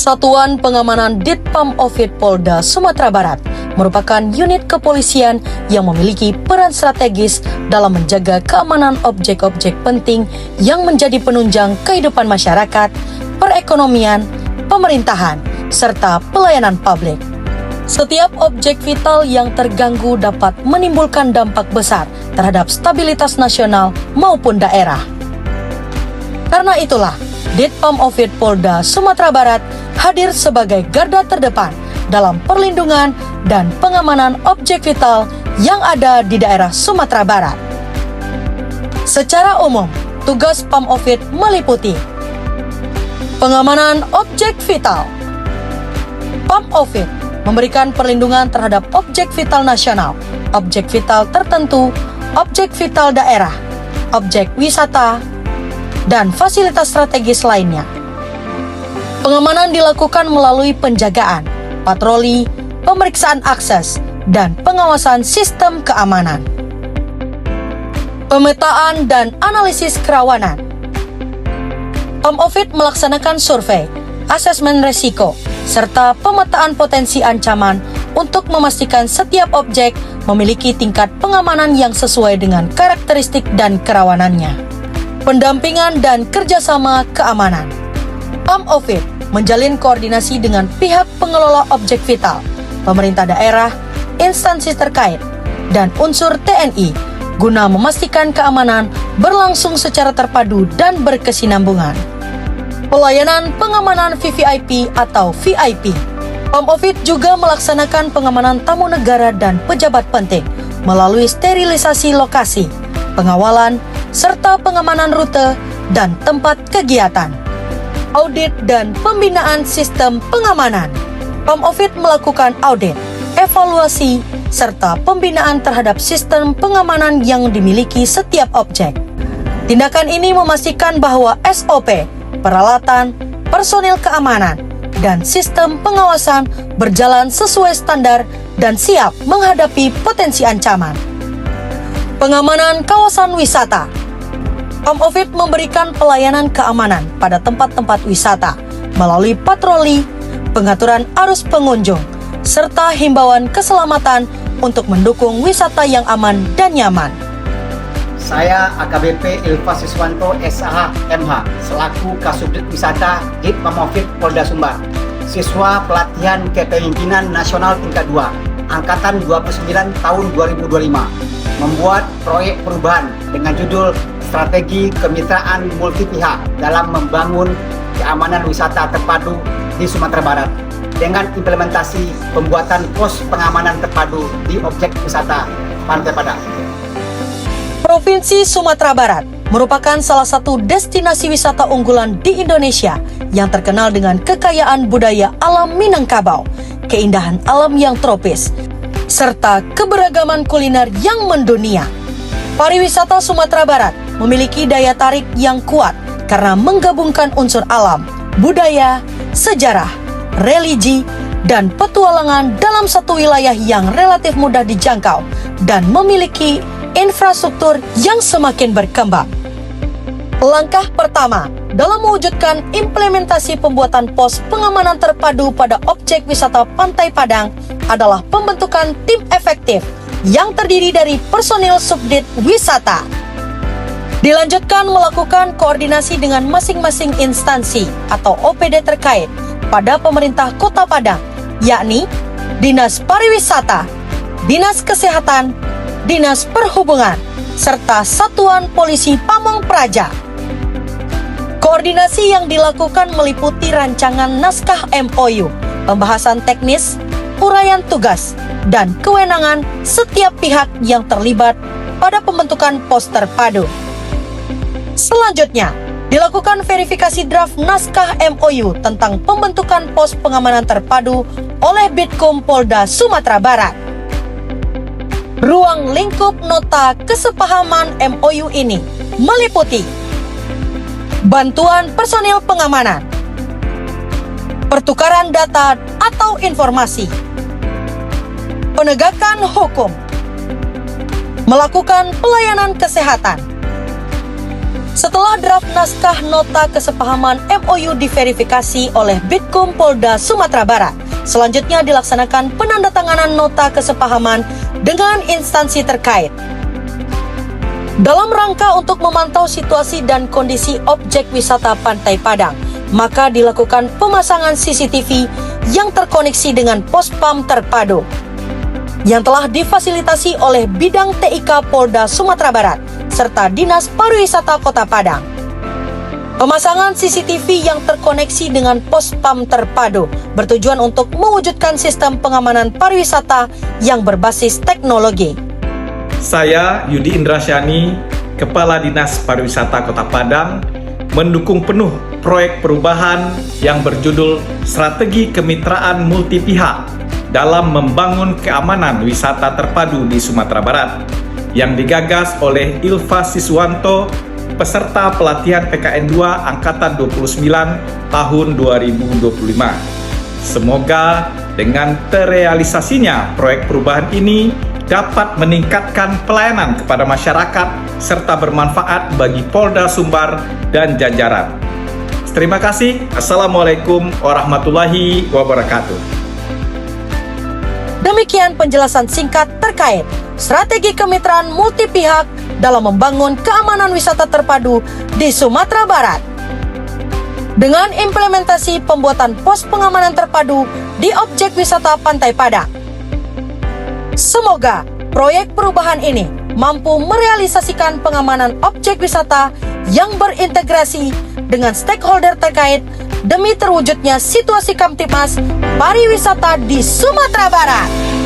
Satuan Pengamanan Ditpam Ovid Polda Sumatera Barat merupakan unit kepolisian yang memiliki peran strategis dalam menjaga keamanan objek-objek penting yang menjadi penunjang kehidupan masyarakat, perekonomian, pemerintahan, serta pelayanan publik. Setiap objek vital yang terganggu dapat menimbulkan dampak besar terhadap stabilitas nasional maupun daerah. Karena itulah, Ditpam Ovid Polda Sumatera Barat hadir sebagai garda terdepan dalam perlindungan dan pengamanan objek vital yang ada di daerah Sumatera Barat. Secara umum, tugas Pam Ovid meliputi pengamanan objek vital. Pam Ovid memberikan perlindungan terhadap objek vital nasional, objek vital tertentu, objek vital daerah, objek wisata, dan fasilitas strategis lainnya. Pengamanan dilakukan melalui penjagaan, patroli, pemeriksaan akses, dan pengawasan sistem keamanan. Pemetaan dan analisis kerawanan. Pam Ovid melaksanakan survei, asesmen risiko, serta pemetaan potensi ancaman untuk memastikan setiap objek memiliki tingkat pengamanan yang sesuai dengan karakteristik dan kerawanannya. Pendampingan dan kerjasama keamanan. Pam Ovid menjalin koordinasi dengan pihak pengelola objek vital, pemerintah daerah, instansi terkait, dan unsur TNI guna memastikan keamanan berlangsung secara terpadu dan berkesinambungan. Pelayanan pengamanan VVIP atau VIP. Pam Ovid juga melaksanakan pengamanan tamu negara dan pejabat penting melalui sterilisasi lokasi, pengawalan, serta pengamanan rute dan tempat kegiatan. Audit dan pembinaan sistem pengamanan. Pam Ovid melakukan audit, evaluasi, serta pembinaan terhadap sistem pengamanan yang dimiliki setiap objek. Tindakan ini memastikan bahwa SOP, peralatan, personil keamanan, dan sistem pengawasan berjalan sesuai standar dan siap menghadapi potensi ancaman. Pengamanan kawasan wisata. Pam Ovid memberikan pelayanan keamanan pada tempat-tempat wisata melalui patroli, pengaturan arus pengunjung, serta himbauan keselamatan untuk mendukung wisata yang aman dan nyaman. Saya AKBP Ilva Siswanto SH MH selaku Kasubdit Wisata Ditpam Ovid Polda Sumbar, siswa pelatihan kepemimpinan nasional tingkat 2 angkatan 29 tahun 2025, membuat proyek perubahan dengan judul Strategi Kemitraan Multi Pihak dalam Membangun Keamanan Wisata Terpadu di Sumatera Barat dengan implementasi pembuatan pos pengamanan terpadu di objek wisata Pantai Padang. Provinsi Sumatera Barat merupakan salah satu destinasi wisata unggulan di Indonesia yang terkenal dengan kekayaan budaya alam Minangkabau, keindahan alam yang tropis, serta keberagaman kuliner yang mendunia. Pariwisata Sumatera Barat memiliki daya tarik yang kuat karena menggabungkan unsur alam, budaya, sejarah, religi, dan petualangan dalam satu wilayah yang relatif mudah dijangkau dan memiliki infrastruktur yang semakin berkembang. Langkah pertama dalam mewujudkan implementasi pembuatan pos pengamanan terpadu pada objek wisata Pantai Padang adalah pembentukan tim efektif yang terdiri dari personil subdit wisata. Dilanjutkan melakukan koordinasi dengan masing-masing instansi atau OPD terkait pada pemerintah Kota Padang, yakni Dinas Pariwisata, Dinas Kesehatan, Dinas Perhubungan, serta Satuan Polisi Pamong Praja. Koordinasi yang dilakukan meliputi rancangan naskah MOU, pembahasan teknis, uraian tugas, dan kewenangan setiap pihak yang terlibat pada pembentukan pos terpadu. Selanjutnya, dilakukan verifikasi draft naskah MOU tentang pembentukan pos pengamanan terpadu oleh Bitkum Polda Sumatera Barat. Ruang lingkup nota kesepahaman MOU ini meliputi bantuan personil pengamanan, pertukaran data atau informasi, penegakan hukum, melakukan pelayanan kesehatan, Setelah draft naskah nota kesepahaman MOU diverifikasi oleh Bitkum Polda Sumatera Barat, selanjutnya dilaksanakan penandatanganan nota kesepahaman dengan instansi terkait. Dalam rangka untuk memantau situasi dan kondisi objek wisata Pantai Padang, maka dilakukan pemasangan CCTV yang terkoneksi dengan Pospam terpadu yang telah difasilitasi oleh Bidang TIK Polda Sumatera Barat serta Dinas Pariwisata Kota Padang. Pemasangan CCTV yang terkoneksi dengan Pospam terpadu bertujuan untuk mewujudkan sistem pengamanan pariwisata yang berbasis teknologi. Saya Yudi Indrasyani, Kepala Dinas Pariwisata Kota Padang, mendukung penuh proyek perubahan yang berjudul Strategi Kemitraan Multipihak dalam membangun keamanan wisata terpadu di Sumatera Barat yang digagas oleh Ilva Siswanto, peserta pelatihan PKN 2 Angkatan 29 tahun 2025. Semoga dengan terrealisasinya proyek perubahan ini dapat meningkatkan pelayanan kepada masyarakat serta bermanfaat bagi Polda Sumbar dan jajaran. Terima kasih. Assalamualaikum warahmatullahi wabarakatuh. Demikian penjelasan singkat terkait strategi kemitraan multipihak dalam membangun keamanan wisata terpadu di Sumatera Barat. Dengan implementasi pembuatan pos pengamanan terpadu di objek wisata Pantai Padang. Semoga proyek perubahan ini mampu merealisasikan pengamanan objek wisata yang berintegrasi dengan stakeholder terkait demi terwujudnya situasi Kamtipmas pariwisata di Sumatera Barat.